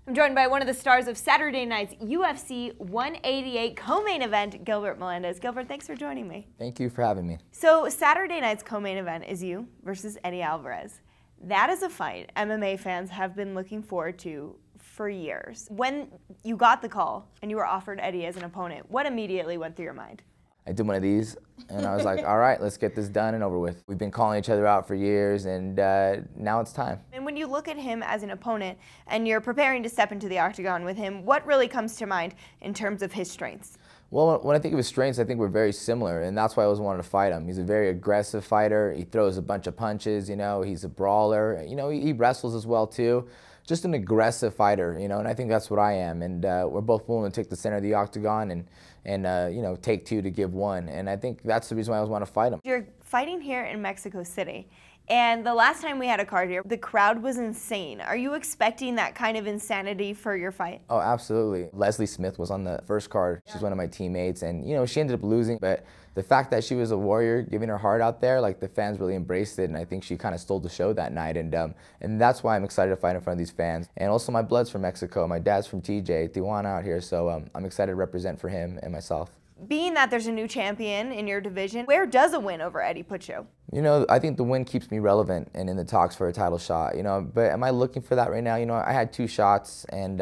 I'm joined by one of the stars of Saturday night's UFC 188 co-main event, Gilbert Melendez. Gilbert, thanks for joining me. Thank you for having me. So Saturday night's co-main event is you versus Eddie Alvarez. That is a fight MMA fans have been looking forward to for years. When you got the call and you were offered Eddie as an opponent, what immediately went through your mind? I did one of these, and I was like, all right, let's get this done and over with. We've been calling each other out for years, and now it's time. And when you look at him as an opponent and you're preparing to step into the octagon with him, what really comes to mind in terms of his strengths? Well, when I think of his strengths, I think we're very similar, and that's why I always wanted to fight him. He's a very aggressive fighter. He throws a bunch of punches, you know. He's a brawler. You know, he wrestles as well, too. Just an aggressive fighter, you know, and I think that's what I am. And we're both willing to take the center of the octagon and you know, take two to give one. And I think that's the reason why I always want to fight him. You're fighting here in Mexico City. And the last time we had a card here, the crowd was insane. Are you expecting that kind of insanity for your fight? Oh, absolutely. Leslie Smith was on the first card. She's one of my teammates, and you know, she ended up losing, but the fact that she was a warrior giving her heart out there, like the fans really embraced it, and I think she kind of stole the show that night, and that's why I'm excited to fight in front of these fans. And also my blood's from Mexico. My dad's from TJ, Tijuana out here, so I'm excited to represent for him and myself. Being that there's a new champion in your division, where does a win over Eddie put you? You know, I think the win keeps me relevant and in the talks for a title shot, you know, but am I looking for that right now? You know, I had 2 shots, and,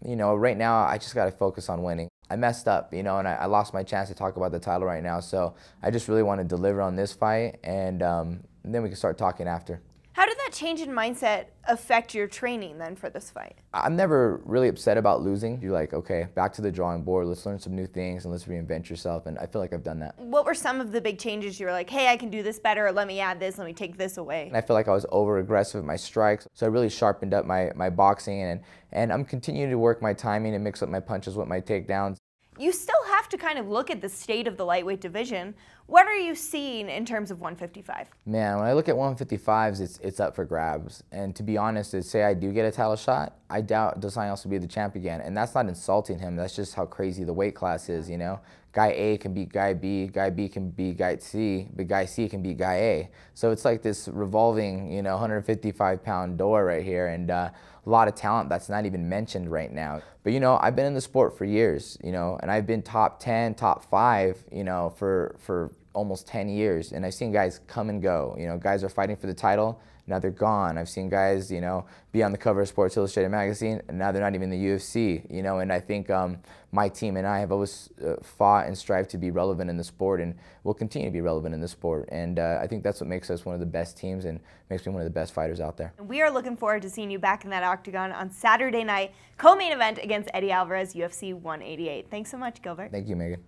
you know, right now I just got to focus on winning. I messed up, you know, and I lost my chance to talk about the title right now, so I just really want to deliver on this fight, and then we can start talking after. How did that change in mindset affect your training then for this fight? I'm never really upset about losing. You're like, okay, back to the drawing board, let's learn some new things and let's reinvent yourself, and I feel like I've done that. What were some of the big changes you were like, hey, I can do this better, or let me add this, let me take this away? And I feel like I was over-aggressive with my strikes, so I really sharpened up my boxing, and I'm continuing to work my timing and mix up my punches with my takedowns. You still have to kind of look at the state of the lightweight division. What are you seeing in terms of 155? Man, when I look at 155s, it's up for grabs. And to be honest, to say I do get a title shot, I doubt Dos Anjos will be the champ again. And that's not insulting him. That's just how crazy the weight class is, you know? Guy A can beat Guy B can beat Guy C, but Guy C can beat Guy A. So it's like this revolving, you know, 155-pound door right here, and a lot of talent that's not even mentioned right now. But, you know, I've been in the sport for years, you know, and I've been top 10, top 5, you know, for almost 10 years, and I've seen guys come and go. You know, guys are fighting for the title, now they're gone. I've seen guys, you know, be on the cover of Sports Illustrated magazine, and now they're not even in the UFC, you know, and I think my team and I have always fought and strived to be relevant in the sport, and we'll continue to be relevant in the sport, and I think that's what makes us one of the best teams and makes me one of the best fighters out there. We are looking forward to seeing you back in that octagon on Saturday night, co-main event against Eddie Alvarez, UFC 188. Thanks so much, Gilbert. Thank you, Megan.